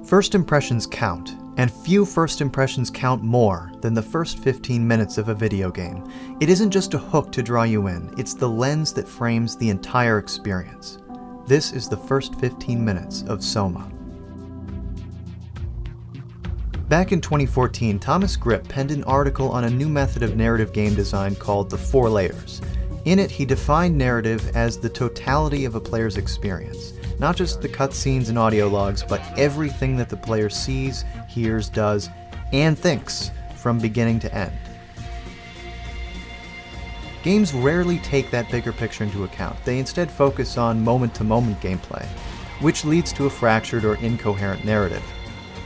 First impressions count, and few first impressions count more than the first 15 minutes of a video game. It isn't just a hook to draw you in, it's the lens that frames the entire experience. This is the first 15 minutes of SOMA. Back in 2014, Thomas Grip penned an article on a new method of narrative game design called the 4 layers. In it, he defined narrative as the totality of a player's experience. Not just the cutscenes and audio logs, but everything that the player sees, hears, does, and thinks from beginning to end. Games rarely take that bigger picture into account. They instead focus on moment-to-moment gameplay, which leads to a fractured or incoherent narrative.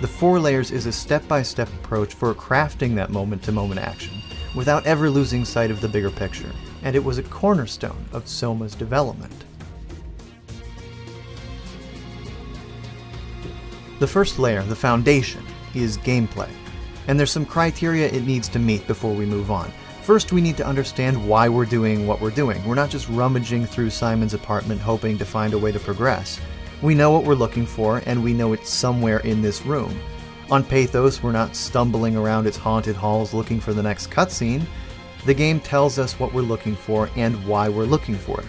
The 4 layers is a step-by-step approach for crafting that moment-to-moment action, without ever losing sight of the bigger picture, and it was a cornerstone of SOMA's development. The first layer, the foundation, is gameplay, and there's some criteria it needs to meet before we move on. First, we need to understand why we're doing what we're doing. We're not just rummaging through Simon's apartment hoping to find a way to progress. We know what we're looking for, and we know it's somewhere in this room. On Pathos, we're not stumbling around its haunted halls looking for the next cutscene. The game tells us what we're looking for and why we're looking for it.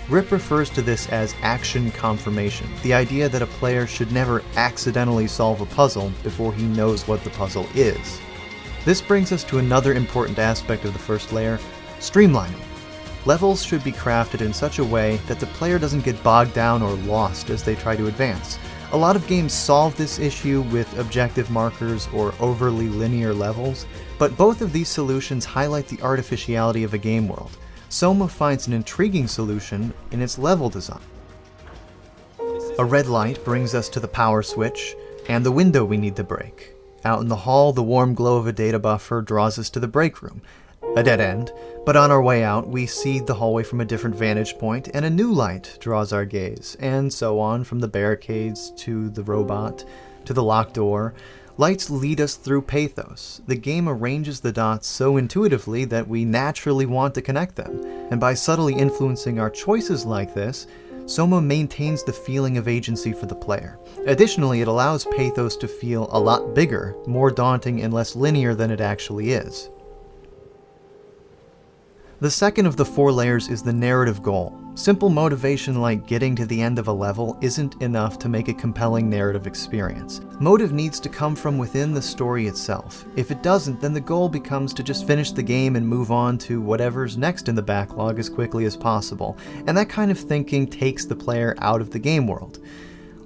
Grip refers to this as action confirmation, the idea that a player should never accidentally solve a puzzle before he knows what the puzzle is. This brings us to another important aspect of the first layer, streamlining. Levels should be crafted in such a way that the player doesn't get bogged down or lost as they try to advance. A lot of games solve this issue with objective markers or overly linear levels, but both of these solutions highlight the artificiality of a game world. SOMA finds an intriguing solution in its level design. A red light brings us to the power switch and the window we need to break. Out in the hall, the warm glow of a data buffer draws us to the break room. A dead end, but on our way out, we see the hallway from a different vantage point, and a new light draws our gaze, and so on from the barricades to the robot to the locked door. Lights lead us through Pathos. The game arranges the dots so intuitively that we naturally want to connect them, and by subtly influencing our choices like this, SOMA maintains the feeling of agency for the player. Additionally, it allows Pathos to feel a lot bigger, more daunting, and less linear than it actually is. The second of the 4 layers is the narrative goal. Simple motivation like getting to the end of a level isn't enough to make a compelling narrative experience. Motive needs to come from within the story itself. If it doesn't, then the goal becomes to just finish the game and move on to whatever's next in the backlog as quickly as possible, and that kind of thinking takes the player out of the game world.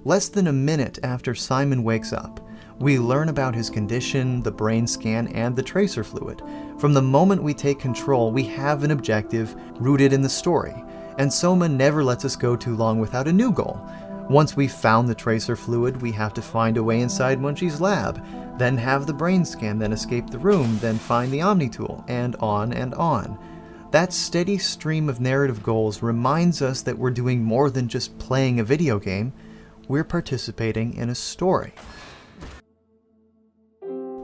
Less than a minute after Simon wakes up, we learn about his condition, the brain scan, and the tracer fluid. From the moment we take control, we have an objective rooted in the story, and SOMA never lets us go too long without a new goal. Once we've found the tracer fluid, we have to find a way inside Munchie's lab, then have the brain scan, then escape the room, then find the Omni tool, and on and on. That steady stream of narrative goals reminds us that we're doing more than just playing a video game, we're participating in a story.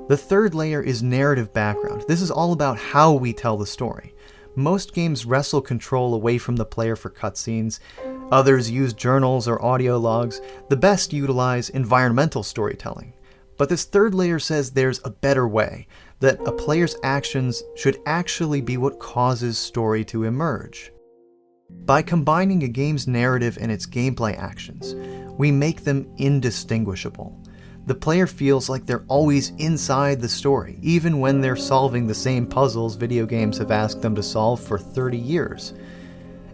The third layer is narrative background. This is all about how we tell the story. Most games wrestle control away from the player for cutscenes. Others use journals or audio logs. The best utilize environmental storytelling. But this third layer says there's a better way, that a player's actions should actually be what causes story to emerge. By combining a game's narrative and its gameplay actions, we make them indistinguishable. The player feels like they're always inside the story, even when they're solving the same puzzles video games have asked them to solve for 30 years.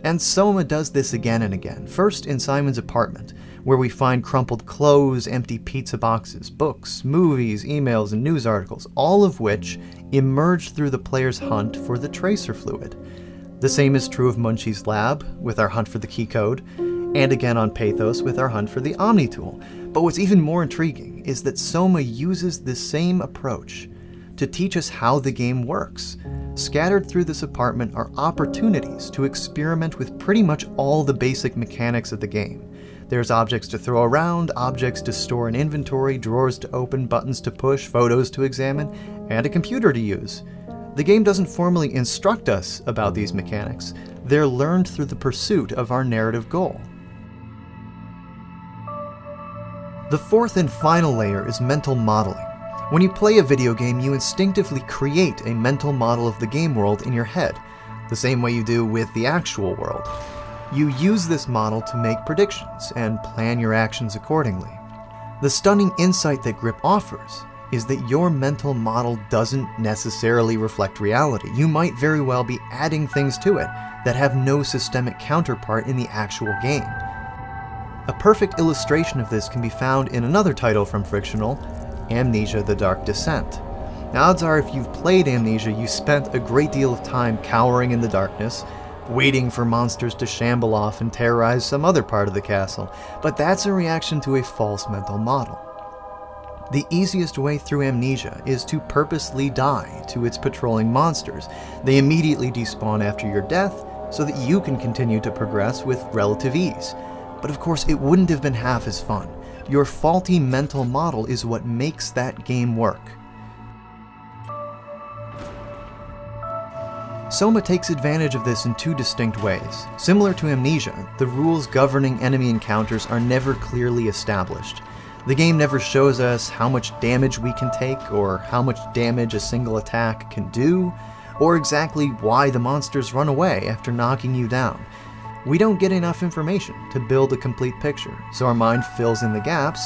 And SOMA does this again and again, first in Simon's apartment, where we find crumpled clothes, empty pizza boxes, books, movies, emails, and news articles, all of which emerge through the player's hunt for the tracer fluid. The same is true of Munchie's lab, with our hunt for the key code, and again on Pathos with our hunt for the Omni tool. But what's even more intriguing is that SOMA uses this same approach to teach us how the game works. Scattered through this apartment are opportunities to experiment with pretty much all the basic mechanics of the game. There's objects to throw around, objects to store in inventory, drawers to open, buttons to push, photos to examine, and a computer to use. The game doesn't formally instruct us about these mechanics. They're learned through the pursuit of our narrative goal. The fourth and final layer is mental modeling. When you play a video game, you instinctively create a mental model of the game world in your head, the same way you do with the actual world. You use this model to make predictions and plan your actions accordingly. The stunning insight that Grip offers is that your mental model doesn't necessarily reflect reality. You might very well be adding things to it that have no systemic counterpart in the actual game. A perfect illustration of this can be found in another title from Frictional, Amnesia: The Dark Descent. Now, odds are if you've played Amnesia, you spent a great deal of time cowering in the darkness, waiting for monsters to shamble off and terrorize some other part of the castle, but that's a reaction to a false mental model. The easiest way through Amnesia is to purposely die to its patrolling monsters. They immediately despawn after your death, so that you can continue to progress with relative ease. But of course, it wouldn't have been half as fun. Your faulty mental model is what makes that game work. SOMA takes advantage of this in two distinct ways. Similar to Amnesia, the rules governing enemy encounters are never clearly established. The game never shows us how much damage we can take, or how much damage a single attack can do, or exactly why the monsters run away after knocking you down. We don't get enough information to build a complete picture, so our mind fills in the gaps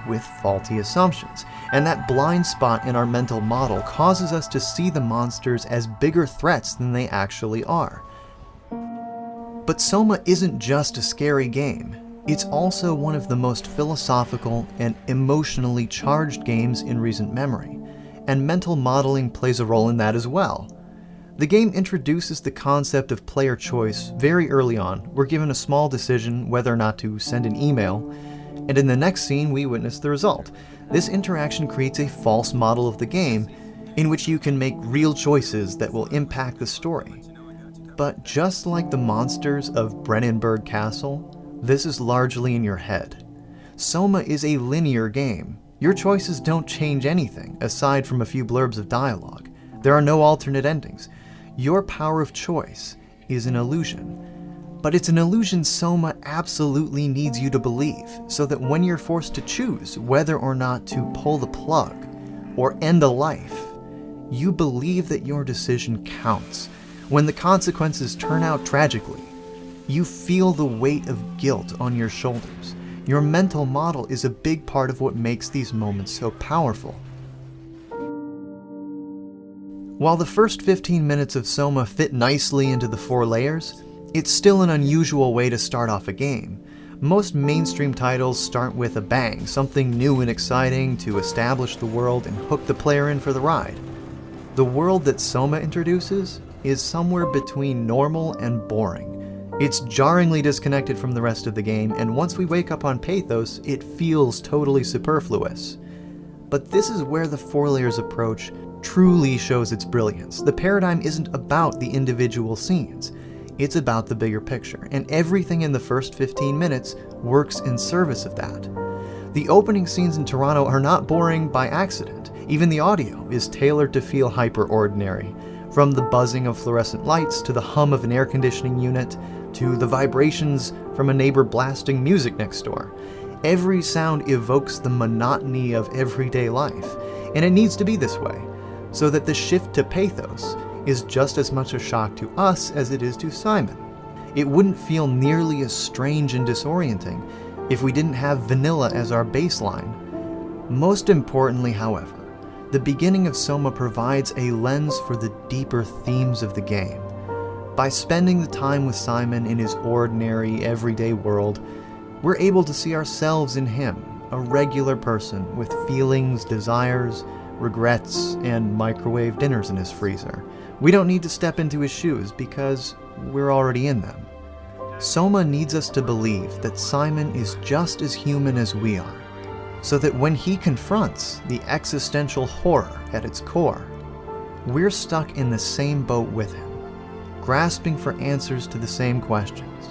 with faulty assumptions, and that blind spot in our mental model causes us to see the monsters as bigger threats than they actually are. But SOMA isn't just a scary game. It's also one of the most philosophical and emotionally charged games in recent memory, and mental modeling plays a role in that as well. The game introduces the concept of player choice very early on. We're given a small decision whether or not to send an email, and in the next scene we witness the result. This interaction creates a false model of the game in which you can make real choices that will impact the story. But just like the monsters of Brennenburg Castle, this is largely in your head. SOMA is a linear game. Your choices don't change anything, aside from a few blurbs of dialogue. There are no alternate endings. Your power of choice is an illusion. But it's an illusion SOMA absolutely needs you to believe, so that when you're forced to choose whether or not to pull the plug or end a life, you believe that your decision counts. When the consequences turn out tragically, you feel the weight of guilt on your shoulders. Your mental model is a big part of what makes these moments so powerful. While the first 15 minutes of SOMA fit nicely into the 4 layers, it's still an unusual way to start off a game. Most mainstream titles start with a bang, something new and exciting to establish the world and hook the player in for the ride. The world that SOMA introduces is somewhere between normal and boring. It's jarringly disconnected from the rest of the game, and once we wake up on Pathos, it feels totally superfluous. But this is where the 4 layers approach truly shows its brilliance. The paradigm isn't about the individual scenes. It's about the bigger picture, and everything in the first 15 minutes works in service of that. The opening scenes in Toronto are not boring by accident. Even the audio is tailored to feel hyper-ordinary. From the buzzing of fluorescent lights, to the hum of an air conditioning unit, to the vibrations from a neighbor blasting music next door. Every sound evokes the monotony of everyday life, and it needs to be this way, so that the shift to pathos is just as much a shock to us as it is to Simon. It wouldn't feel nearly as strange and disorienting if we didn't have vanilla as our baseline. Most importantly, however, the beginning of SOMA provides a lens for the deeper themes of the game. By spending the time with Simon in his ordinary, everyday world, we're able to see ourselves in him, a regular person with feelings, desires, regrets, and microwave dinners in his freezer. We don't need to step into his shoes because we're already in them. SOMA needs us to believe that Simon is just as human as we are, so that when he confronts the existential horror at its core, we're stuck in the same boat with him, grasping for answers to the same questions.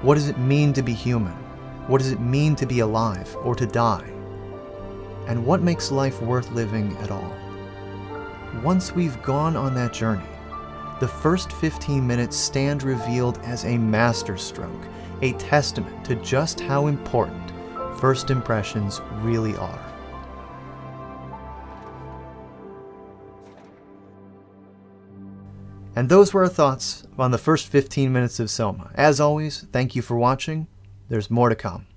What does it mean to be human? What does it mean to be alive or to die? And what makes life worth living at all? Once we've gone on that journey, the first 15 minutes stand revealed as a masterstroke, a testament to just how important first impressions really are. And those were our thoughts on the first 15 minutes of SOMA. As always, thank you for watching. There's more to come.